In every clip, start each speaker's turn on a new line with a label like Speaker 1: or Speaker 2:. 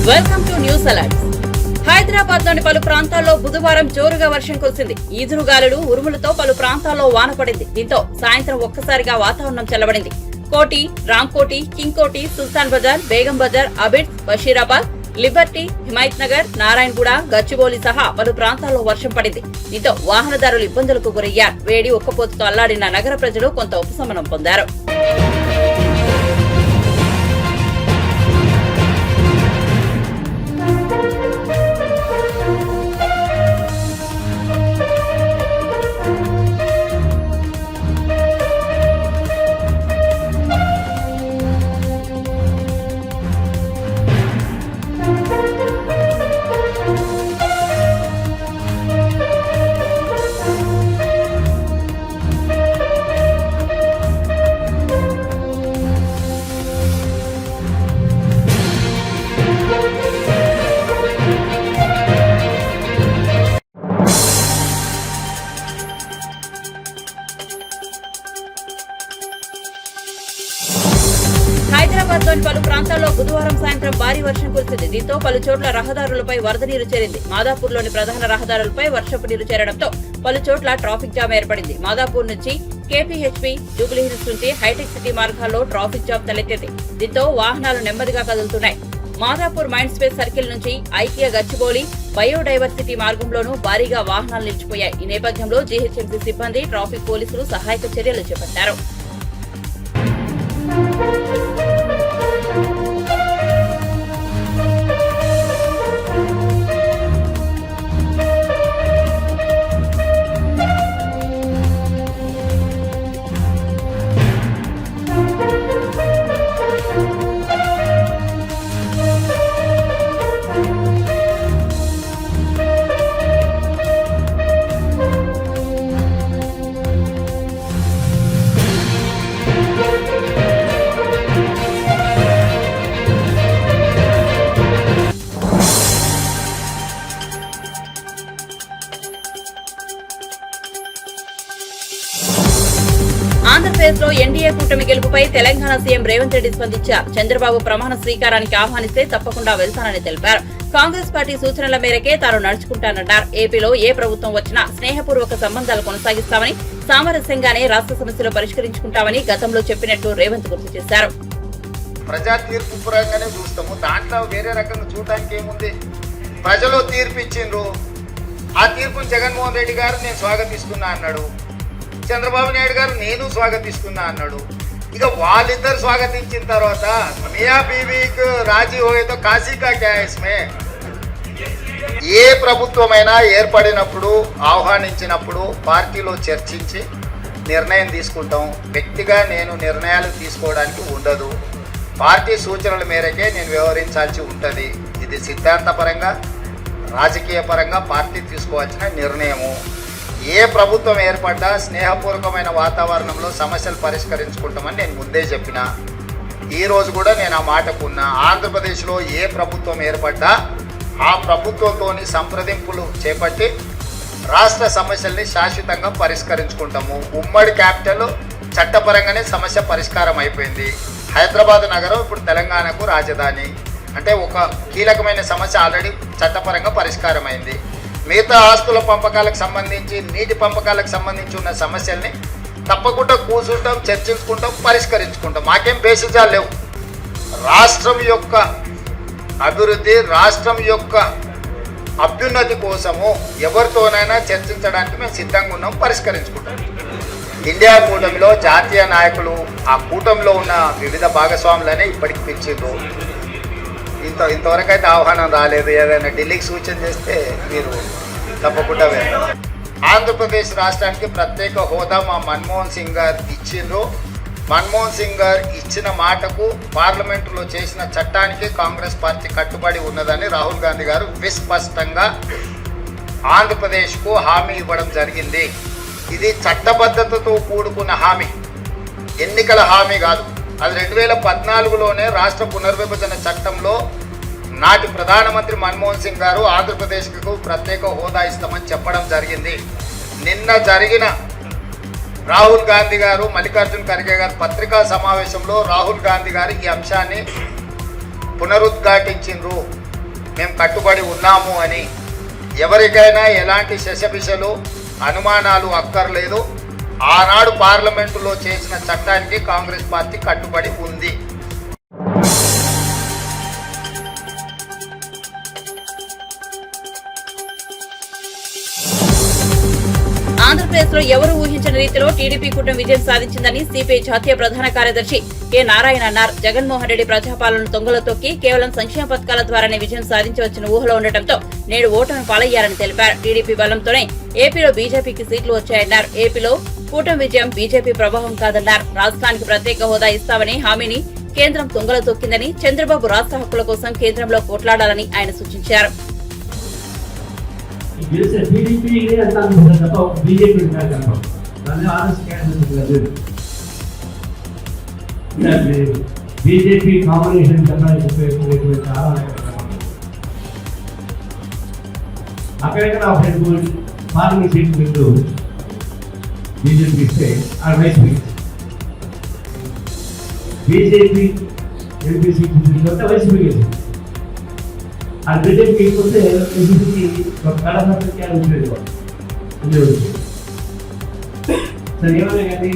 Speaker 1: Welcome to news alerts. Hyderabad లోని పలు ప్రాంతాల్లో బుధవారం జోరుగా వర్షం కురిసింది. ఈదురుగాలులు, ఉరుములతో పలు ప్రాంతాల్లో వాన పడింది. దీంతో సాయంత్రం ఒక్కసారిగా వాతావరణం చల్లబడింది. కోటి, రాంకోటి, కింగ్కోటి, సుల్తాన్ బజార్, బేగం బజార్, అబిడ్స్, బషీరాబాద్, లిబర్టీ, హిమాయత్ నగర్, నారాయణగూడ, గచ్చిబౌలి సహా పలు ప్రాంతాల్లో వర్షం పడింది. దీంతో వాహనదారులు ఇబ్బందులకు గురయ్యారు. వేడి ఒక్కపోతుతో అల్లాడిన నగర ప్రజలు కొంత ఉపశమనం పొందారు. హైదరాబాద్ లోని పలు ప్రాంతాల్లో బుధవారం సాయంత్రం భారీ వర్షం కురిసింది. దీంతో పలు చోట్ల రహదారులపై వరద నీరు చేరింది. మాదాపూర్ లోని ప్రధాన రహదారులపై వర్షపు నీరు చేరడంతో పలు చోట్ల ట్రాఫిక్ జామ్ ఏర్పడింది. మాదాపూర్ నుంచి కేపీహెచ్పీ, జూబ్లీహిల్స్ నుంచి హైటెక్ సిటీ మార్గాల్లో ట్రాఫిక్ జామ్ తలెత్తింది. దీంతో వాహనాలు నెమ్మదిగా కదులుతున్నాయి. మాదాపూర్ మైండ్ స్పేస్ సర్కిల్ నుంచి ఐకియా, గచ్చిబౌలి, బయోడైవర్సిటీ మార్గంలోనూ భారీగా వాహనాలు నిలిచిపోయాయి. ఈ నేపథ్యంలో జీహెచ్ఎంసీ సిబ్బంది, ట్రాఫిక్ పోలీసులు సహాయక చర్యలు చేపట్టారు. ఆంధ్రప్రదేశ్ లో ఎన్డీఏ కూటమి గెలుపుపై తెలంగాణ సీఎం రేవంత్ రెడ్డి స్పందించారు. చంద్రబాబు ప్రమాణ స్వీకారానికి ఆహ్వానిస్తే తప్పకుండా వెళ్తానని తెలిపారు. కాంగ్రెస్ పార్టీ సూచనల మేరకే తాను నడుచుకుంటానన్నారు. ఏపీలో ఏ ప్రభుత్వం వచ్చినా స్నేహపూర్వక సంబంధాలు కొనసాగిస్తామని, సామరస్యంగానే రాష్ట్ర సమస్యలు పరిష్కరించుకుంటామని గతంలో చెప్పినట్టు రేవంత్ గుర్తు చేశారు.
Speaker 2: ప్రజా తీర్పు పరంగానే చూస్తాము, దాంట్లో వేరే రకంగా చూడడానికి ఏముంది? ప్రజలు తీర్పు ఇచ్చిండ్రు. ఆ తీర్పును జగన్మోహన్ రెడ్డి గారు నేను స్వాగతిస్తున్నా అన్నాడు. చంద్రబాబు నాయుడు గారు నేను స్వాగతిస్తున్నా అన్నాడు. ఇక వాళ్ళిద్దరు స్వాగతించిన తర్వాత మియా బీవీకి రాజీ హోయేతో కాశీకా క్యాస్మే. ఏ ప్రభుత్వమైనా ఏర్పడినప్పుడు, ఆహ్వానించినప్పుడు పార్టీలో చర్చించి నిర్ణయం తీసుకుంటాం. వ్యక్తిగా నేను నిర్ణయాలు తీసుకోవడానికి ఉండదు. పార్టీ సూచనల మేరకే నేను వ్యవహరించాల్సి ఉంటుంది. ఇది సిద్ధాంతపరంగా, రాజకీయ పరంగా పార్టీ తీసుకోవాల్సిన నిర్ణయము. ఏ ప్రభుత్వం ఏర్పడ్డా స్నేహపూర్వకమైన వాతావరణంలో సమస్యలు పరిష్కరించుకుంటామని నేను ముందే చెప్పిన. ఈరోజు కూడా నేను ఆ మాటకున్నా. ఆంధ్రప్రదేశ్లో ఏ ప్రభుత్వం ఏర్పడ్డా ఆ ప్రభుత్వంతోని సంప్రదింపులు చేపట్టి రాష్ట్ర సమస్యల్ని శాశ్వతంగా పరిష్కరించుకుంటాము. ఉమ్మడి క్యాపిటల్ చట్టపరంగానే సమస్య పరిష్కారం అయిపోయింది. హైదరాబాద్ నగరం ఇప్పుడు తెలంగాణకు రాజధాని. అంటే ఒక కీలకమైన సమస్య ఆల్రెడీ చట్టపరంగా పరిష్కారం అయింది. మిగతా ఆస్తుల పంపకాలకు సంబంధించి, నీటి పంపకాలకు సంబంధించి ఉన్న సమస్యల్ని తప్పకుండా కూర్చుంటాం, చర్చించుకుంటాం, పరిష్కరించుకుంటాం. మాకేం బేసిజాలు లేవు. రాష్ట్రం యొక్క అభివృద్ధి, రాష్ట్రం యొక్క అభ్యున్నతి కోసము ఎవరితోనైనా చర్చించడానికి మేము సిద్ధంగా ఉన్నాం, పరిష్కరించుకుంటాం. ఇండియా కూటమిలో జాతీయ నాయకులు, ఆ కూటమిలో ఉన్న వివిధ భాగస్వాములనే ఇప్పటికి పిలిచిండ్రు. ఇంతవరకు అయితే ఆహ్వానం రాలేదు. ఏదైనా ఢిల్లీకి సూచన చేస్తే మీరు తప్పకుండా వెళ్ళారు. ఆంధ్రప్రదేశ్ రాష్ట్రానికి ప్రత్యేక హోదా మా మన్మోహన్ సింగ్ గారు ఇచ్చిండ్రు. మన్మోహన్ సింగ్ గారు ఇచ్చిన మాటకు, పార్లమెంటులో చేసిన చట్టానికి కాంగ్రెస్ పార్టీ కట్టుబడి ఉన్నదని రాహుల్ గాంధీ గారు విస్పష్టంగా ఆంధ్రప్రదేశ్కు హామీ ఇవ్వడం జరిగింది. ఇది చట్టబద్ధతతో కూడుకున్న హామీ, ఎన్నికల హామీ కాదు. అది 2014లోనే రాష్ట్ర పునర్విభజన చట్టంలో నాటి ప్రధానమంత్రి మన్మోహన్ సింగ్ గారు ఆంధ్రప్రదేశ్కు ప్రత్యేక హోదా ఇస్తామని చెప్పడం జరిగింది. నిన్న జరిగిన రాహుల్ గాంధీ గారు, మల్లికార్జున్ ఖర్గే గారు పత్రికా సమావేశంలో రాహుల్ గాంధీ గారు ఈ అంశాన్ని పునరుద్ఘాటించిండ్రు. మేము కట్టుబడి ఉన్నాము అని ఎవరికైనా ఎలాంటి శశపిశలు అనుమానాలు అక్కర్లేదు. ఆనాడు పార్లమెంటులో చేసిన చట్టానికి కాంగ్రెస్ పార్టీ కట్టుబడి ఉంది.
Speaker 1: ఆంధ్రప్రదేశ్ లో ఎవరు ఊహించిన రీతిలో టీడీపీ కూటమి విజయం సాధించిందని సిపిఐ జాతీయ ప్రధాన కార్యదర్శి కె నారాయణ అన్నారు. జగన్మోహన్ రెడ్డి ప్రజాపాలన తొంగలో తొక్కి కేవలం సంక్షేమ పథకాల ద్వారానే విజయం సాధించవచ్చిన ఊహలో ఉండటంతో నేడు ఓటమి పాలయ్యారని తెలిపారు. టీడీపీ బలంతోనే ఏపీలో బీజేపీకి సీట్లు వచ్చాయన్నారు. ఏపీలో కూటమి విజయం బీజేపీ ప్రభావం కాదన్నారు. రాష్ట్రానికి ప్రత్యేక హోదా ఇస్తామని హామీని కేంద్రం తొంగలో తొక్కిందని, చంద్రబాబు రాష్ట్ర హక్కుల కోసం కేంద్రంలో కొట్లాడాలని ఆయన సూచించారు.
Speaker 3: బీజేపీ కాంబినేషన్ చెప్పడానికి చాలా అక్కడెక్కడ పార్లమెంట్ సీట్లు పెట్టు బీజేపీ ఇస్తే ఆ వైస్ బీజేపీ ఎంపీ సీట్లు అంటే వైసీపీ ఆ బీజేపీకి వస్తే ఎంపీకి ఒక కళాశాల ఉండేది సరే ఏమైనా కానీ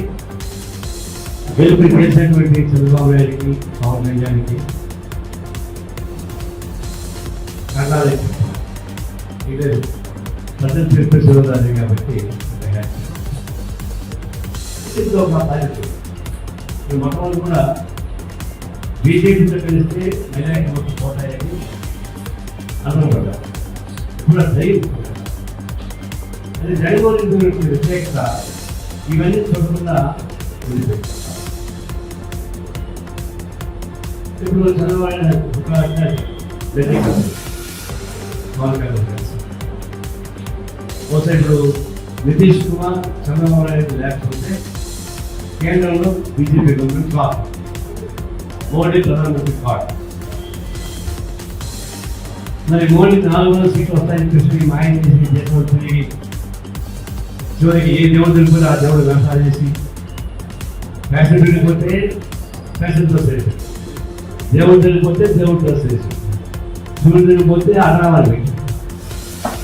Speaker 3: గెలుపు చేసినటువంటి చంద్రబాబు నాయుడికి పవన్ కళ్యాణ్కి కర్ణాలు ఇది ప్రజలు చెప్పేసి కాబట్టి మొత్తం కూడా బీజేపీతో కలిస్తే మెజారిటీ మొత్తం పోతాయని అనుకుంటారు. ఇప్పుడు అది జగన్మోహన్ వ్యతిరేకత ఇవన్నీ చూడకుండా ఇప్పుడు చంద్రబాబు ఇప్పుడు నితీష్ కుమార్ చంద్రబాబు నాయుడు లేకపోతే కేంద్రంలో బీజేపీ గవర్నమెంట్ కాదు, మోడీ ప్రధానమంత్రి కాదు. మరి మోడీ 400 సీట్లు వస్తాయని చెప్పి మాయం చేసి చేసినటువంటి చివరికి ఏ దేవుడు తెలిపోతే ఆ దేవుడు వ్యవసాయం చేసి ఫ్యాషన్ వెళ్ళిపోతే ఫ్యాషన్తో చేసి, దేవుడు వెళ్ళిపోతే దేవుడితో చేసి, సూర్యుడు వెళ్ళిపోతే అన్నవాళ్ళు పెట్టి,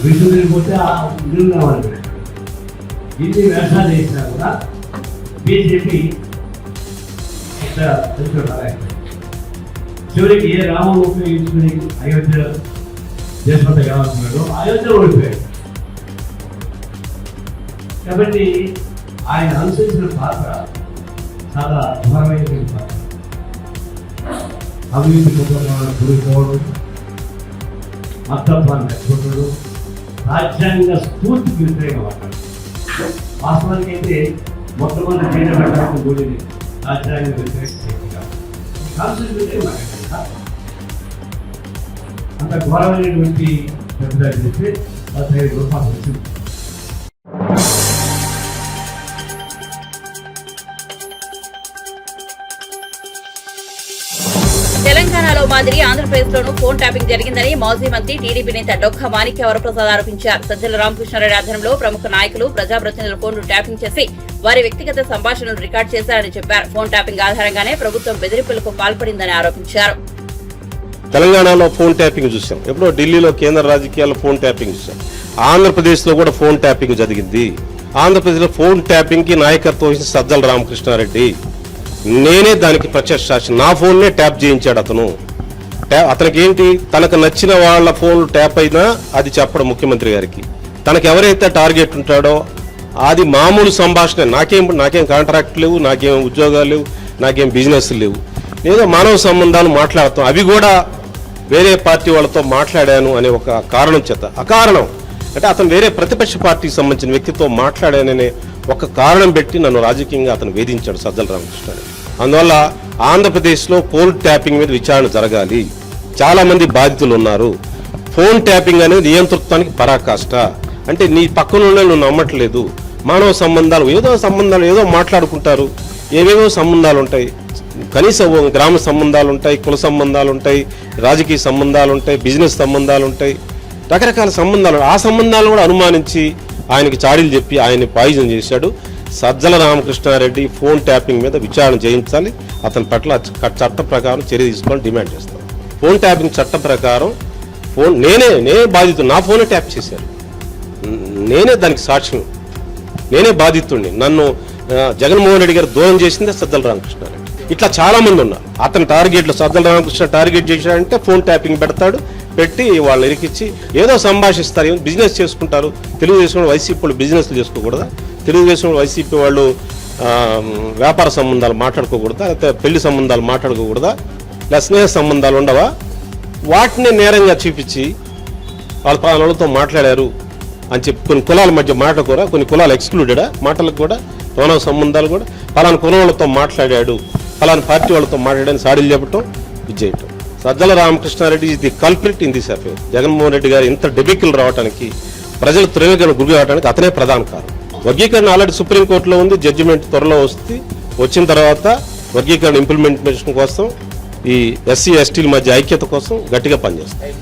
Speaker 3: విష్ణుడు వెళ్ళిపోతే ఆ నిరున్నవాళ్ళు పెట్టి, ఇన్ని వ్యవసాయాలు చేసినా కూడా బీజేపీ చివరికి ఏ రామం ఉపయోగించుకుని అయోధ్య దేశమంతా కావాలనుకున్నాడు, అయోధ్య ఓడిపోయాడు. కాబట్టి ఆయన అనుసరించిన పాత్ర చాలా ఘోరమైనటువంటి పాత్ర. అవినీతి కుటుంబాలను కూలిపోవడం, మతత్వాన్ని నెచ్చుకుంటాడు, రాజ్యాంగ స్ఫూర్తికి వ్యతిరేకంగా మాట్లాడు. వాస్తవానికి అయితే మొట్టమొదటి కేంద్ర పెట్టడానికి కూడింది రాజ్యాంగ వ్యతిరేక శక్తిగా కాన్స్టిట్యూషన్ మాట్లాడారు. అంత ఘోరమైనటువంటి పెద్దలు చేస్తే 15 రూపాయలు వచ్చింది.
Speaker 1: తెలంగాణలో మాదిరి ఆంధ్రప్రదేశ్ లోనూ ఫోన్ ట్యాపింగ్ జరిగిందని మాజీ మంత్రి టీడీపీ నేత డొక్క మాణిక్య వరప్రసాద్ ఆరోపించారు. సజ్జల రామకృష్ణారెడ్డి ఆధ్వర్యంలో ప్రముఖ నాయకులు, ప్రజాప్రతినిధుల ఫోన్లు ట్యాపింగ్ చేసి వారి వ్యక్తిగత సంభాషణలు రికార్డు చేశారని చెప్పారు. ఫోన్ ట్యాపింగ్ ఆధారంగానే ప్రభుత్వం బెదిరింపులకు పాల్పడిందని ఆరోపించారు.
Speaker 4: తెలంగాణలో ఫోన్ ట్యాపింగ్ చూసాం, ఎప్పుడో ఢిల్లీలో కేంద్ర రాజకీయాల్లో ఫోన్ ట్యాపింగ్ చూసాం. ఆంధ్రప్రదేశ్లో కూడా ఫోన్ ట్యాపింగ్ జరిగింది. ఆంధ్రప్రదేశ్లో ఫోన్ ట్యాపింగ్కి నాయకత్వం వహించిన సజ్జల రామకృష్ణారెడ్డి, నేనే దానికి ప్రత్యక్ష సాక్షి. నా ఫోన్నే ట్యాప్ చేయించాడు అతను. అతనికి ఏంటి, తనకు నచ్చిన వాళ్ళ ఫోన్లు ట్యాప్ అయినా అది చెప్పడం ముఖ్యమంత్రి గారికి. తనకు ఎవరైతే టార్గెట్ ఉంటాడో అది మామూలు సంభాషణ. నాకేం కాంట్రాక్ట్ లేవు, నాకేం ఉద్యోగాలు లేవు, నాకేం బిజినెస్ లేవు, ఏదో మానవ సంబంధాలు మాట్లాడతాం. అవి కూడా వేరే పార్టీ వాళ్ళతో మాట్లాడాను అనే ఒక కారణం చేత, అకారణం అంటే అతను వేరే ప్రతిపక్ష పార్టీకి సంబంధించిన వ్యక్తితో మాట్లాడాననే ఒక కారణం పెట్టి నన్ను రాజకీయంగా అతను వేధించాడు సజ్జల రామకృష్ణారెడ్డి. అందువల్ల ఆంధ్రప్రదేశ్లో ఫోన్ ట్యాపింగ్ మీద విచారణ జరగాలి. చాలా మంది బాధితులు ఉన్నారు. ఫోన్ ట్యాపింగ్ అనేది నియంతృత్వానికి పరాకాష్ట. అంటే నీ పక్కన నువ్వు నమ్మట్లేదు. మానవ సంబంధాలు ఏదో మాట్లాడుకుంటారు, ఏవేవో సంబంధాలు ఉంటాయి. కనీసం గ్రామ సంబంధాలు ఉంటాయి, కుల సంబంధాలు ఉంటాయి, రాజకీయ సంబంధాలు ఉంటాయి, బిజినెస్ సంబంధాలు ఉంటాయి, రకరకాల సంబంధాలు. ఆ సంబంధాలను కూడా అనుమానించి ఆయనకి చాడీలు చెప్పి ఆయన్ని పాయిజన్ చేశాడు. సజ్జల రామకృష్ణారెడ్డి ఫోన్ ట్యాపింగ్ మీద విచారణ చేయించాలి. అతని పట్ల చట్ట ప్రకారం చర్య తీసుకోవాలని డిమాండ్ చేస్తాం. ఫోన్ ట్యాపింగ్ చట్టం ప్రకారం ఫోన్ నేనే బాధితుడు, నా ఫోనే ట్యాప్ చేశారు, నేనే దానికి సాక్ష్యం, నేనే బాధితుడిని. నన్ను జగన్మోహన్ రెడ్డి గారు దూరం చేసిందే సజ్జల రామకృష్ణారెడ్డి. ఇట్లా చాలా మంది ఉన్నారు. అతని టార్గెట్లు సజ్జల రామకృష్ణ టార్గెట్ చేశాడంటే ఫోన్ ట్యాపింగ్ పెడతాడు, పెట్టి వాళ్ళు ఇరికిచ్చి ఏదో సంభాషిస్తారు, బిజినెస్ చేసుకుంటారు. తెలుగుదేశం వైసీపీ వాళ్ళు బిజినెస్లు చేసుకోకూడదా? తెలుగుదేశం వైసీపీ వాళ్ళు వ్యాపార సంబంధాలు మాట్లాడుకోకూడదా? లేకపోతే పెళ్లి సంబంధాలు మాట్లాడుకోకూడదా? లేదా స్నేహ సంబంధాలు ఉండవా? వాటిని నేరంగా చూపించి వాళ్ళతో మాట్లాడారు అని చెప్పి కొన్ని కులాల మధ్య మాట్లాడుకోరా, కొన్ని కులాలు ఎక్స్క్లూడెడా మాటలకు కూడా, మానవ సంబంధాలు కూడా, పలానా కులం వాళ్ళతో మాట్లాడాడు, పలానా పార్టీ వాళ్ళతో మాట్లాడని సాడీలు చెప్పటం, ఇది చేయటం. సజ్జల రామకృష్ణారెడ్డి ఇది culprit in this affair. Jaganmohan Reddy గారు ఇంత డెబికల్ రావడానికి, ప్రజలు త్రివేకరణ గురి కావడానికి అతనే ప్రధాన కారణం. వర్గీకరణ ఆల్రెడీ సుప్రీంకోర్టులో ఉంది, జడ్జిమెంట్ త్వరలో వస్తుంది. వచ్చిన తర్వాత వర్గీకరణ ఇంప్లిమెంటేషన్ కోసం, ఈ ఎస్సీ ఎస్టీల మధ్య ఐక్యత కోసం గట్టిగా పనిచేస్తాయి.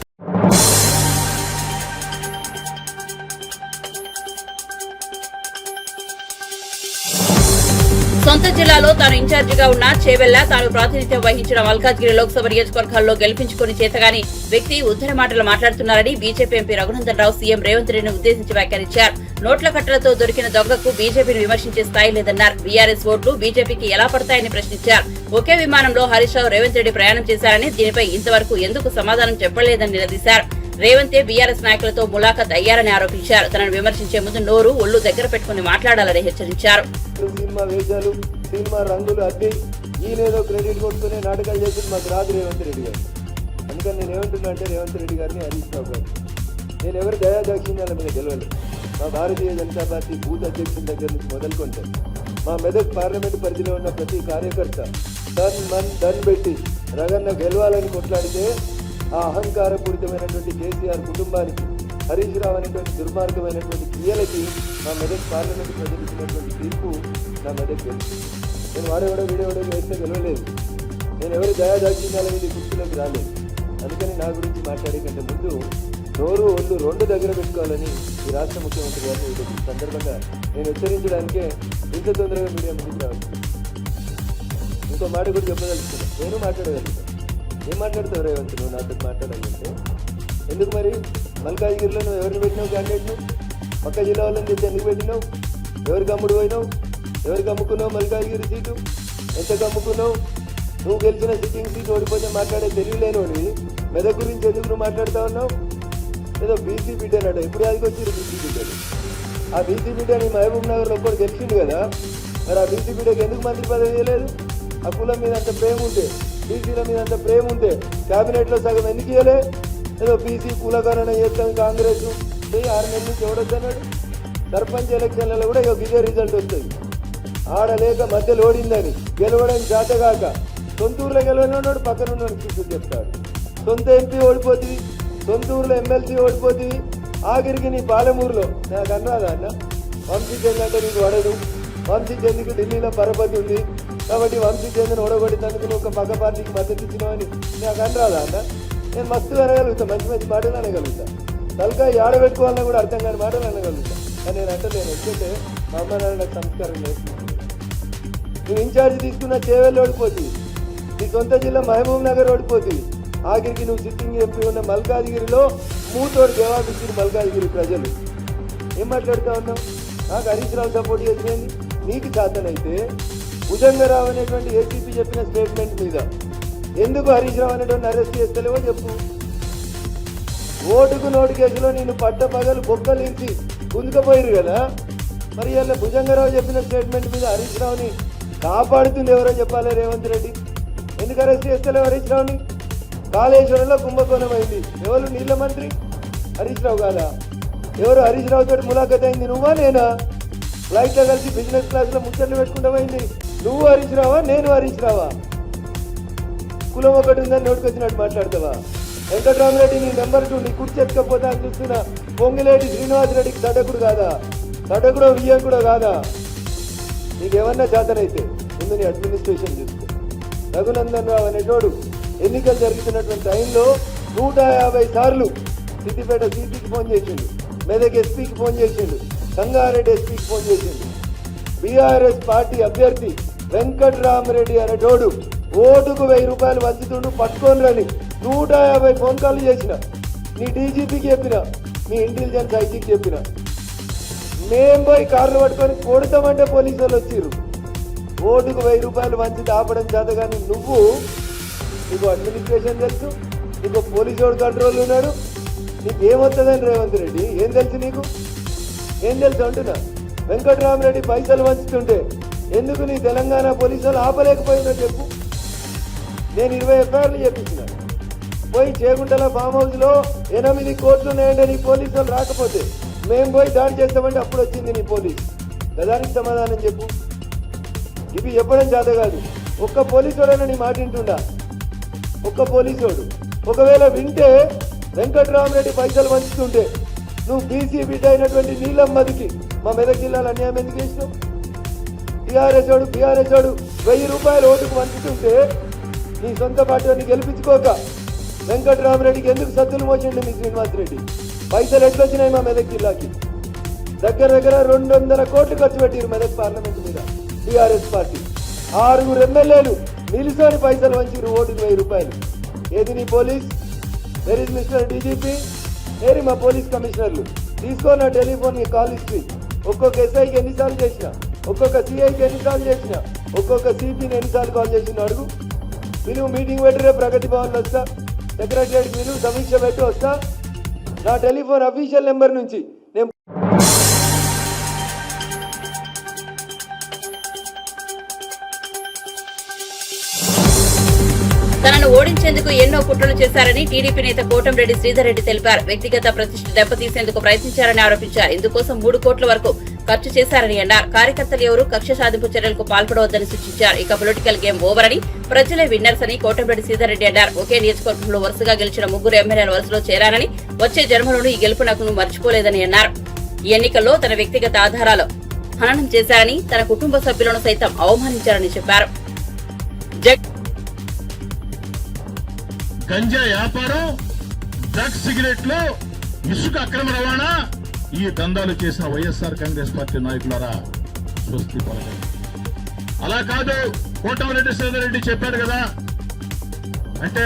Speaker 1: సొంత జిల్లాలో తాను ఇన్ఛార్జిగా ఉన్న చేవెళ్ల తాను ప్రాతినిధ్యం వహించిన మల్కాజ్గిరి లోక్సభ నియోజకవర్గాల్లో గెలిపించుకుని చేతగాని వ్యక్తి ఉద్దర మాటలు మాట్లాడుతున్నారని BJP MP Raghunandan Rao CM Revanth రెడ్డిని ఉద్దేశించి వ్యాఖ్యానించారు. నోట్ల కట్టలతో దొరికిన దొంగకు బీజేపీని విమర్శించే స్థాయి లేదన్నారు. బీఆర్ఎస్ ఓట్లు బీజేపీకి ఎలా పడతాయని ప్రశ్నించారు. ఒకే విమానంలో హరీష్ రావు రేవంత్ రెడ్డి ప్రయాణం చేశారని, దీనిపై ఇంతవరకు ఎందుకు సమాధానం చెప్పలేదని నిలదీశారు. రేవంతే బీఆర్ఎస్ నాయకులతో ములాఖత్ అయ్యారని ఆరోపించారు. తనను విమర్శించే ముందు నోరు ఒళ్ళు దగ్గర పెట్టుకుని మాట్లాడాలని హెచ్చరించారు.
Speaker 5: సినిమా వేషాలు, సినిమా రంగులు అడ్డి ఈయనేదో క్రెడిట్ కొట్టుకునే నాటకాలు చేసింది మాకు రాదు రేవంత్ రెడ్డి గారు. అందుకని నేను ఏమంటున్నా అంటే రేవంత్ రెడ్డి గారిని, హరీష్ రావు గారు, నేను ఎవరు దయాదాక్షిణ్యాల మీద గెలవలేదు. మా భారతీయ జనతా పార్టీ బూత్ అధ్యక్షుల దగ్గర నుంచి మొదలుకుంటాం, మా మెదక్ పార్లమెంటు పరిధిలో ఉన్న ప్రతి కార్యకర్త ధన్ పెట్టి రగన్న గెలవాలని కొట్లాడితే ఆ అహంకారపూరితమైనటువంటి కేసీఆర్ కుటుంబానికి, హరీష్ రావు అనేటువంటి దుర్మార్గమైనటువంటి క్రియలకి మా మెదక్ పార్లమెంటు ప్రజలు ఇచ్చినటువంటి తీర్పు నా మెదక్ తెలుసు. నేను వాడేవాడో వీడేవాడో వేస్తే గెలవలేదు. నేను ఎవరి దయాదాక్షిణ్యాల మీద గుర్తులోకి రాలేదు. అందుకని నా గురించి మాట్లాడే కంటే ముందు నోరు ఒళ్ళు రెండు దగ్గర పెట్టుకోవాలని ఈ రాష్ట్ర ముఖ్యమంత్రి గారిని ఈ సందర్భంగా నేను హెచ్చరించడానికే ఇంత తొందరగా మీడియా ముందుకు రావచ్చు. ఇంకో మాట కూడా చెప్పదలుచుకున్నాను, నేను మాట్లాడగలుగుతాను. ఏం మాట్లాడతావు రేవంత్, నువ్వు నాతో మాట్లాడాలంటే? ఎందుకు మరి మల్కాజ్గిరిలో నువ్వు ఎవరిని పెట్టినావు క్యాండిడేట్ను? పక్క జిల్లా వాళ్ళని తెచ్చి ఎందుకు పెట్టినావు? ఎవరికి అమ్ముడు పోయినావు? ఎవరికి అమ్ముకున్నావు మల్కాజ్గిరి సీటు? ఎంతకు అమ్ముకున్నావు? నువ్వు గెలిచిన సిట్టింగ్ సీట్ ఓడిపోతే మాట్లాడే తెలియలేని మెదక్ గురించి ఎందుకు నువ్వు మాట్లాడుతూ ఉన్నావు? ఏదో బీసీ బిడ్డనట, ఇప్పుడు అది వచ్చి బీసీ బిడ్డలు. ఆ బీసీ బిడ్డ నీ మహబూబ్ నగర్లో ఒక్కడు గెలిచిండు కదా, మరి ఆ బీసీ బిడ్డకి ఎందుకు మంత్రి పదవి ఇవ్వలేదు? ఆ కులం మీద అంత ప్రేమ ఉంటే, బీసీల మీద అంత ప్రేమ ఉంటే క్యాబినెట్లో సగం ఎందుకు ఇవ్వలే? ఏదో బీసీ కులగణన చేస్తాం కాంగ్రెస్ 6 నెలల నుంచి ఎవడొద్దన్నాడు. సర్పంచ్ ఎలక్షన్లలో కూడా ఇదే రిజల్ట్ వస్తుంది. ఆడలేక మధ్యలో ఓడిందని గెలవడం చేతగాక సొంత ఊర్లో గెలవనున్నాడు, పక్కన ఉన్నాడు చూసి చెప్తాడు. సొంత ఎంపీ ఓడిపోతుంది, సొంత ఊర్లో ఎమ్మెల్సీ ఓడిపోతుంది, ఆఖరికి నీ పాలమూరులో నాకు అన్నాదా అన్న వంశీ చంద్ అంటే నీకు పడదు. వంశీ చంద్కి ఢిల్లీలో పరపతి ఉంది కాబట్టి వంశీ చంద్ని ఓడగొట్టినందుకు నువ్వు ఒక పక్క పార్టీకి మద్దతు ఇచ్చినావని నాకు అనరాదా అన్న? నేను మస్తుగా అనగలుగుతా, మంచి మంచి మాటలు అనగలుగుతా, తలకాయ ఆడబెట్టుకోవాలని కూడా అర్థం కాని మాటలు అనగలుగుతా. కానీ నేను అంటలేను, ఎందుకంటే మా అమ్మ నాన్న నాకు సంస్కారం నేర్చుకుంటుంది. నువ్వు ఇన్ఛార్జ్ తీసుకున్న చేవెళ్ళు ఓడిపోతుంది, నీ సొంత జిల్లా మహబూబ్ నగర్ ఓడిపోతుంది, ఆఖరికి నువ్వు సిట్టింగ్ ఎంపీ ఉన్న మల్కాజ్గిరిలో మూతోడు జవాబు ఇచ్చింది మల్కాజ్గిరి ప్రజలు. ఏం మాట్లాడుతూ ఉన్నావు? నాకు హరీష్ రావు సపోర్ట్ చేసినది నీకు చేతనైతే భుజంగరావు అనేటువంటి ఏసీపీ చెప్పిన స్టేట్మెంట్ మీద ఎందుకు హరీష్ రావు అనేటువంటి అరెస్ట్ చేస్తలేవో చెప్పు. ఓటుకు నోటు కేసులో నేను పట్ట పగలు బొక్కలు ఇచ్చి గుంజుకపోయారు కదా, మరి ఇలా భుజంగరావు చెప్పిన స్టేట్మెంట్ మీద హరీష్ రావుని కాపాడుతుంది ఎవరో చెప్పాలి రేవంత్ రెడ్డి. ఎందుకు అరెస్ట్ చేస్తలేవు హరీష్ రావుని? కాళేశ్వరంలో కుంభకోణం అయింది, ఎవరు నీళ్ళ మంత్రి? హరీష్ రావు కాదా? ఎవరు హరీష్ రావు తోటి ములాఖత్ అయింది? నువ్వా నేనా? ఫ్లైట్లో కలిసి బిజినెస్ క్లాస్లో ముచ్చట్లు పెట్టుకుంటామైంది నువ్వు హరీష్ రావా నేను హరీష్ రావా? కులం ఒకటి ఉందని నోటుకొచ్చినట్టు మాట్లాడతావా? వెంకటరామరెడ్డి నీ నెంబర్ 2 నీ కుర్చీ ఎత్తుకపోతా అని చూస్తున్నా పొంగిలేటి శ్రీనివాసరెడ్డికి తడకుడు కాదా? తడకుడో వియ్యంకుడో కాదా? నీకేమన్నా చేతనైతే ముందు నీ అడ్మినిస్ట్రేషన్ చూసుకో. రఘునందన్ రావు అనేటోడు ఎన్నికలు జరుగుతున్నటువంటి టైంలో 150 సార్లు సిద్దిపేట సిపికి ఫోన్ చేసిండు, మెదక్ ఎస్పీకి ఫోన్ చేసిండు, సంగారెడ్డి ఎస్పీకి ఫోన్ చేసిండు. బీఆర్ఎస్ పార్టీ అభ్యర్థి వెంకటరామరెడ్డి అనేటోడు ఓటుకు 1000 రూపాయలు వంచుతుండు పట్టుకొని రని 150 ఫోన్ కాల్ చేసిన. నీ డీజీపీకి చెప్పిన, మీ ఇంటెలిజెన్స్ ఐజీకి చెప్పిన. మేం పోయి కార్లు పట్టుకొని కొడతామంటే పోలీసు వాళ్ళు వచ్చిర్రు. ఓటుకు 1000 రూపాయలు మంచి ఆపడం చేత. కానీ నువ్వు, నీకు అడ్మినిస్ట్రేషన్ తెలుసు, నీకు పోలీసు కంట్రోల్ ఉన్నాడు, నీకేమొస్తుందని రేవంత్ రెడ్డి ఏం తెలుసు? నీకు ఏం తెలుసు అంటున్నా? వెంకట్రామరెడ్డి పైసలు వంచుతుంటే ఎందుకు నీ తెలంగాణ పోలీసు వాళ్ళు ఆపలేకపోయిందో చెప్పు. నేను 20 ఎఫ్ఐఆర్లు చెప్పించిన. పోయి చేగుంటల ఫామ్ హౌస్లో 8 కోట్లు ఉన్నాయంటే నీ పోలీసు వాళ్ళు రాకపోతే మేము పోయి దాడి చేస్తామంటే అప్పుడు వచ్చింది నీ పోలీసు. దానికి సమాధానం చెప్పు. ఇవి చెప్పడం చేత కాదు. ఒక్క పోలీసోడైనా నీ మాట వింటుండా? ఒక్క పోలీసోడు ఒకవేళ వింటే వెంకట్రామరెడ్డి పైసలు వంచుతుంటే నువ్వు బీసీ బిడ్డ అయినటువంటి నీలమ్మదికి మా మెదక్ జిల్లాలో అన్యాయం ఎందుకు చేసినావు? బీఆర్ఎస్ వాడు 1000 రూపాయలు ఓటుకు వంచుతుంటే నీ సొంత పార్టీని గెలిపించుకోక వెంకట్రామరెడ్డికి ఎందుకు సద్దులు మోసిండు మీ శ్రీనివాసరెడ్డి? పైసలు ఎట్లొచ్చినాయి మా మెదక్ జిల్లాకి? దగ్గర 200 కోట్లు ఖర్చు పెట్టారు మెదక్ పార్లమెంట్ మీద టీఆర్ఎస్ పార్టీ. 6 ఎమ్మెల్యేలు నిలిసోని పైసలు వంచిరు ఓటుకు 1000 రూపాయలు. ఏది నీ police? Where is mister DGP? ఏరి మా పోలీస్ కమిషనర్లు? తీసుకో నా టెలిఫోన్ కాల్ హిస్టరీ. ఒక్కొక్క ఎస్ఐకి ఎన్నిసార్లు చేసిన, ఒక్కొక్క సిఐకి ఎన్నిసార్లు చేసిన, ఒక్కొక్క సిపిని ఎన్నిసార్లు కాల్ చేసిన అడుగు. పిలువు, మీటింగ్ పెట్టి రేపు ప్రగతి భవన్లో వస్తా, సెక్రటరియట్ పిలువు, సమీక్ష పెట్టి వస్తా. నా టెలిఫోన్ అఫీషియల్ నెంబర్ నుంచి నేను
Speaker 1: తనను ఓడించేందుకు ఎన్నో కుట్రలు చేశారని టీడీపీ నేత కోటంరెడ్డి శ్రీధర్ రెడ్డి తెలిపారు. వ్యక్తిగత ప్రతిష్ఠ దెబ్బతీసేందుకు ప్రయత్నించారని ఆరోపించారు. ఇందుకోసం 3 కోట్ల వరకు ఖర్చు చేశారని అన్నారు. కార్యకర్తలు ఎవరూ కక్ష సాధింపు చర్యలకు పాల్పడవద్దని సూచించారు. ఇక పొలిటికల్ గేమ్ ఓవర్ అని, ప్రజలే విన్నర్స్ అని కోటంరెడ్డి శ్రీధర్ రెడ్డి అన్నారు. ఒకే నియోజకవర్గంలో వరుసగా గెలిచిన 3 ఎమ్మెల్యేల వరుసలో చేరారని, వచ్చే జన్మలోనూ ఈ గెలుపు నాకు మర్చిపోలేదని అన్నారు. ఈ ఎన్నికల్లో తన వ్యక్తిగత ఆధారాలు హననం చేశారని, తన కుటుంబ సభ్యులను సైతం అవమానించారని చెప్పారు.
Speaker 6: గంజా వ్యాపారం, డ్రగ్స్, సిగరెట్లు, ఇసుక అక్రమ రవాణా, ఈ దందాలు చేసిన వైఎస్ఆర్ కాంగ్రెస్ పార్టీ నాయకులారా స్వస్తి పలకండి. అలా కాదు, కోటమిరెడ్డి శ్రీధర్ రెడ్డి చెప్పారు కదా అంటే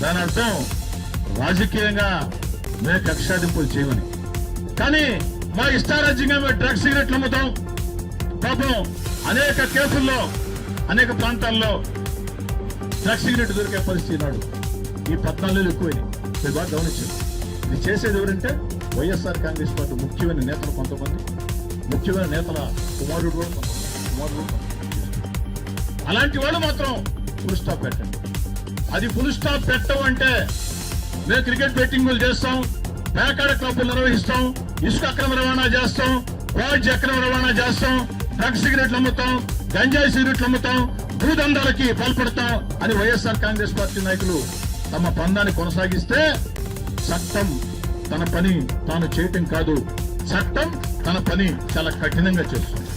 Speaker 6: దాని అర్థం రాజకీయంగా మేము కక్షాదింపులు చేయమని. కానీ మా ఇష్టారాజ్యంగా మేము డ్రగ్స్, సిగరెట్లు అమ్ముతాం. పాపం అనేక కేసుల్లో, అనేక ప్రాంతాల్లో డ్రగ్స్, సిగరెట్ దొరికే పరిస్థితి నాడు ఈ 14 నెలలు ఎక్కువైనాయి. మీరు బాగా గమనించారు. ఇది చేసేది ఎవరంటే వైఎస్ఆర్ కాంగ్రెస్ పార్టీ ముఖ్యమైన నేతలు, కొంతమంది ముఖ్యమైన నేతల కుమారుడు కూడా. అలాంటి వాళ్ళు మాత్రం ఫుల్ స్టాప్ పెట్టండి. అది ఫుల్ స్టాప్ పెట్టమంటే మేము క్రికెట్ బెట్టింగులు చేస్తాం, పేకాడ క్లబ్బులు నిర్వహిస్తాం, ఇసుక అక్రమ రవాణా చేస్తాం, వాయిద్య అక్రమ రవాణా చేస్తాం, డ్రగ్స్, సిగరెట్లు అమ్ముతాం, గంజాయి సిగరెట్లు అమ్ముతాం, భూదందాలకి పాల్పడతాం అని వైఎస్ఆర్ కాంగ్రెస్ పార్టీ నాయకులు తమ పందాన్ని కొనసాగిస్తే చట్టం తన పని తాను చేయటం కాదు, చట్టం తన పని చాలా కఠినంగా చేస్తుంది.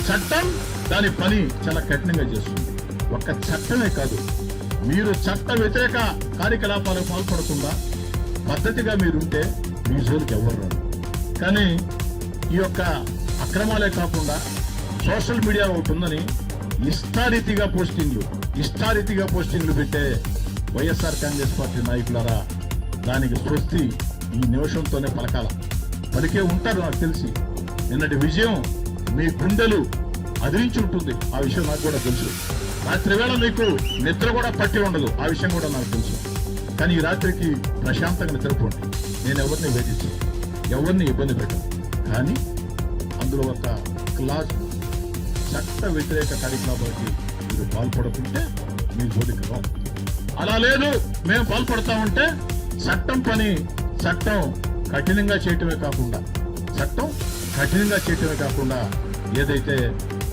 Speaker 6: చట్టం దాని పని చాలా కఠినంగా చేస్తుంది. ఒక్క చట్టమే కాదు, మీరు చట్ట వ్యతిరేక కార్యకలాపాలకు పాల్పడకుండా పద్ధతిగా మీరుంటే మీ జోలికి ఎవరు రాదు. కానీ ఈ యొక్క అక్రమాలే కాకుండా సోషల్ మీడియా ఒకటి ఉందని ఇష్టారీతిగా పోస్టింగ్లు పెట్టే వైఎస్ఆర్ కాంగ్రెస్ పార్టీ నాయకులారా, దానికి స్వస్తి ఈ నిమిషంతోనే పలికే ఉంటారు. నాకు తెలిసి నిన్నటి విజయం మీ గుండెలు అదిరించి ఉంటుంది. ఆ విషయం నాకు కూడా తెలుసు. రాత్రి వేళ మీకు నిద్ర కూడా పట్టి ఉండదు. ఆ విషయం కూడా నాకు తెలుసు. కానీ ఈ రాత్రికి ప్రశాంతంగా నిద్రపోండి. నేను ఎవరిని వేధించను, ఎవరిని ఇబ్బంది పెట్టను. కానీ అందులో ఒక క్లాస్ చట్ట వ్యతిరేక కార్యక్రమాలకి మీరు పాల్పడుతుంటే మీ జోలికి రావు. అలా లేదు, మేము పాల్పడతామంటే చట్టం కఠినంగా చేయటమే కాకుండా ఏదైతే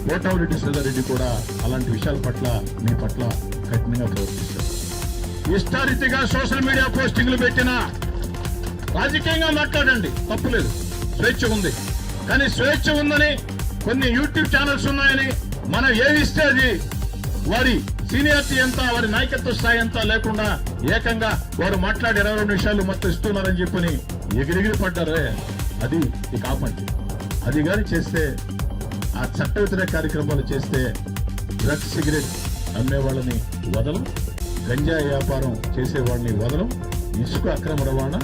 Speaker 6: కోటమిరెడ్డి శ్రీధర్ రెడ్డి కూడా అలాంటి విషయాల పట్ల మీ పట్ల కఠినంగా ప్రవర్తిస్తారు. ఇష్టారీతిగా సోషల్ మీడియా పోస్టింగ్లు పెట్టినా రాజకీయంగా మాట్లాడండి, తప్పులేదు, స్వేచ్ఛ ఉంది. కానీ స్వేచ్ఛ ఉందని కొన్ని యూట్యూబ్ ఛానల్స్ ఉన్నాయని మనం ఏమిస్తే అది వారి సీనియారిటీ ఎంత, వారి నాయకత్వ స్థాయి ఎంత లేకుండా ఏకంగా వారు మాట్లాడి 22 నిమిషాలు మొత్తం ఇస్తున్నారని చెప్పని ఎగిరిగిరి పడ్డారే, అది ఇక ఆపండి. అది కానీ చేస్తే, ఆ చట్ట వ్యతిరేక కార్యక్రమాలు చేస్తే డ్రగ్స్, సిగరెట్ అమ్మే వాళ్ళని వదలం, గంజాయి వ్యాపారం చేసే వాళ్ళని వదలం, ఇసుక అక్రమ రవాణా,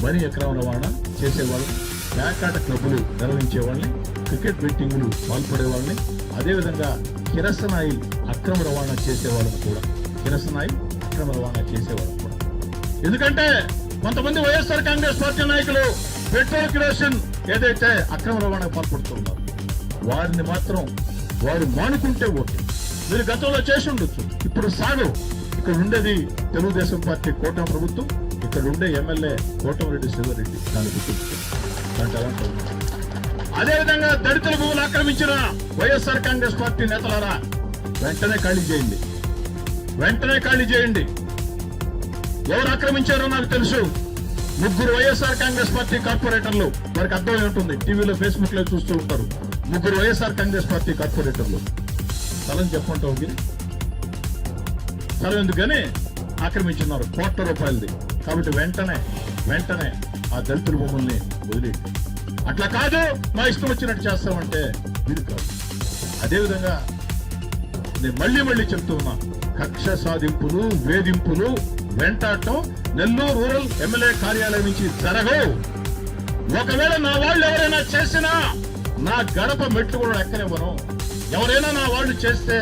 Speaker 6: బని అక్రమ రవాణా చేసేవాళ్ళని, పేకాట క్లబ్బులు నిర్వహించే వాళ్ళని, క్రికెట్ బెట్టింగులు పాల్పడే వాళ్ళని, అదేవిధంగా కిరసనాయిల్ అక్రమ రవాణా చేసేవాళ్ళని కూడా, కిరసనాయిల్ అక్రమ రవాణా చేసేవాళ్ళని కూడా. ఎందుకంటే కొంతమంది వైఎస్ఆర్ కాంగ్రెస్ పార్టీ నాయకులు పెట్రోల్ కిరోసిన్ ఏదైతే అక్రమ రవాణా పాల్పడుతున్నారు వారిని మాత్రం వారు మానుకుంటే ఓకే. మీరు గతంలో చేసి ఉండొచ్చు, ఇప్పుడు సాగు. ఇక్కడ ఉండేది తెలుగుదేశం పార్టీ కూటమి ప్రభుత్వం, ఇక్కడ ఉండే ఎమ్మెల్యే కోటమిరెడ్డి శివరెడ్డి, దాన్ని గుర్తుంచుకోండి. అదేవిధంగా దళితుల భూములు ఆక్రమించిన వైఎస్ఆర్ కాంగ్రెస్ పార్టీ నేతలారా వెంటనే ఖాళీ చేయండి, వెంటనే ఖాళీ చేయండి. ఎవరు ఆక్రమించారో నాకు తెలుసు. 3 వైఎస్ఆర్ కాంగ్రెస్ పార్టీ కార్పొరేటర్లు, వారికి అర్థమై ఉంటుంది, టీవీలో ఫేస్బుక్ లో చూస్తూ ఉంటారు. 3 వైఎస్ఆర్ కాంగ్రెస్ పార్టీ కార్పొరేటర్లు స్థలం చెప్పంటావు గిరి, స్థలం ఎందుకని ఆక్రమించున్నారు, ₹1,00,00,000. కాబట్టి వెంటనే ఆ దళితుల భూముల్ని వదిలేయండి. అట్లా కాదు మా ఇష్టం వచ్చినట్టు చేస్తామంటే మీరు కాదు. అదేవిధంగా నేను మళ్ళీ చెప్తూ ఉన్నా, కక్ష సాధింపులు, వేధింపులు, వెంటాడటం నెల్లూరు రూరల్ ఎమ్మెల్యే కార్యాలయం నుంచి జరగవు. ఒకవేళ నా వాళ్ళు ఎవరైనా చేసినా నా గడప మెట్లు కూడా ఎక్కనివ్వను. ఎవరైనా నా వాళ్ళు చేస్తే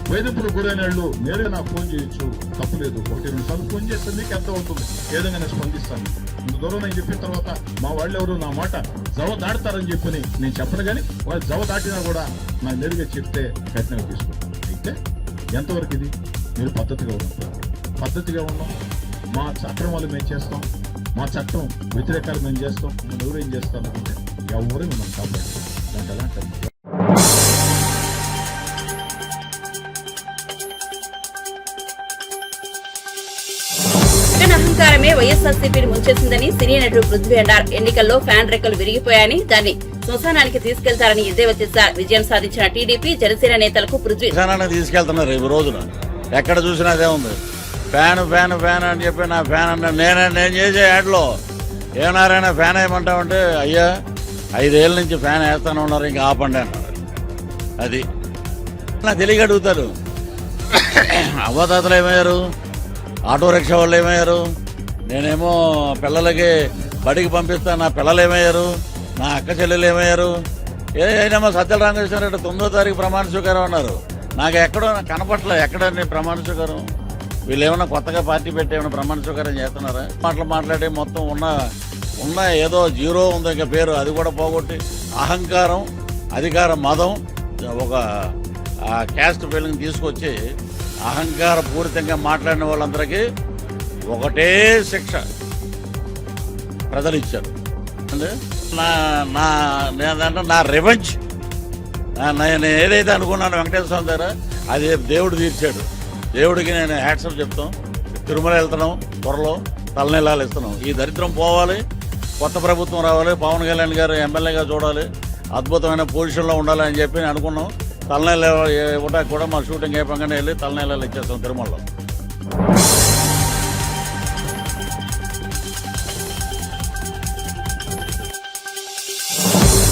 Speaker 6: వేధింపులు గురైన వాళ్ళు నేరుగా నాకు ఫోన్ చేయొచ్చు, తప్పులేదు. 1-2 సార్లు ఫోన్ చేస్తే మీకు ఎంత అవుతుంది, ఏదైనా నేను స్పందిస్తాను. ఇంత దూరం నేను చెప్పిన తర్వాత మా వాళ్ళు ఎవరు నా మాట జవ దాటుతారని చెప్పని నేను చెప్పను, కానీ వాళ్ళు జవ దాటినా కూడా నాకు నేరుగా చెప్తే కఠినంగా తీసుకుంటాను. అయితే ఎంతవరకు ఇది మీరు పద్ధతిగా ఉన్నాం. మా అక్రమాలు మేము చేస్తాం, మా చట్టం వ్యతిరేకాలు మేము చేస్తాం. మేము ఎవరేం చేస్తామంటే ఎవరు మనం కాపాడు దాంట్లో అలాంటి
Speaker 1: అహంకారమే వైఎస్ఆర్సీపీని ముంచేసిందని సినీ నటుడు పృథ్వీ అన్నారు. ఎన్నికల్లో ఫ్యాన్ రెక్కలు విరిగిపోయాయని దాన్ని శ్మశానానికి తీసుకెళ్తారని ఎద్దేవా చేశారు. విజయం సాధించిన టీడీపీ, జనసేన నేతలకు పృథ్వీ
Speaker 7: తీసుకెళ్తున్నారు. ఈ రోజున ఎక్కడ చూసినా అదే ఉంది. ఫ్యాన్ అని చెప్పి నా ఫ్యాన్ అన్నాడు. నేను చేసే యాడ్లో ఏమన్నారైనా ఫ్యాన్ వేయమంటామంటే, అయ్యా 5 ఏళ్ళ నుంచి ఫ్యాన్ వేస్తానే ఉన్నారు, ఇంకా ఆపండి అన్నారు. అది నాకు తెలియక అడుగుతారు. అవ్వతాతలు ఏమయ్యారు, ఆటో రిక్షా వాళ్ళు ఏమయ్యారు, నేనేమో పిల్లలకి బడికి పంపిస్తాను, నా పిల్లలు ఏమయ్యారు, నా అక్క చెల్లెలు ఏమయ్యారు. ఏదైనా సత్యల రామకృష్ణారెడ్డి 9వ తారీఖు ప్రమాణ స్వీకారం అన్నారు. నాకు ఎక్కడో కనపట్లే, ఎక్కడండి ప్రమాణ స్వీకారం. వీళ్ళు ఏమన్నా కొత్తగా పార్టీ పెట్టి ఏమైనా ప్రమాణ స్వీకారం చేస్తున్నారా? మాట్లాడి మొత్తం ఉన్న ఏదో 0 ఉంది ఇంకా పేరు, అది కూడా పోగొట్టి అహంకారం, అధికార మదం, ఒక క్యాస్ట్ ఫీలింగ్ తీసుకొచ్చి అహంకార పూరితంగా మాట్లాడిన వాళ్ళందరికీ ఒకటే శిక్ష ప్రజలు ఇచ్చారు. నా రివెంజ్, నేను ఏదైతే అనుకున్నాను వెంకటేశ్వర స్వామి దగ్గర, అది దేవుడు తీర్చాడు. దేవుడికి నేను హ్యాట్సప్ చెప్తాం. తిరుమల వెళ్తున్నాం, త్వరలో తలనీలాలు ఇస్తున్నాం. ఈ దరిద్రం పోవాలి, కొత్త ప్రభుత్వం రావాలి, పవన్ కళ్యాణ్ గారు ఎమ్మెల్యేగా చూడాలి, అద్భుతమైన పొజిషన్లో ఉండాలని చెప్పి అనుకున్నాం. తలనీళ్ళు ఇవ్వడానికి కూడా మా షూటింగ్ అయిపోగానే వెళ్ళి తలనీలాలు ఇచ్చేస్తాం తిరుమలలో.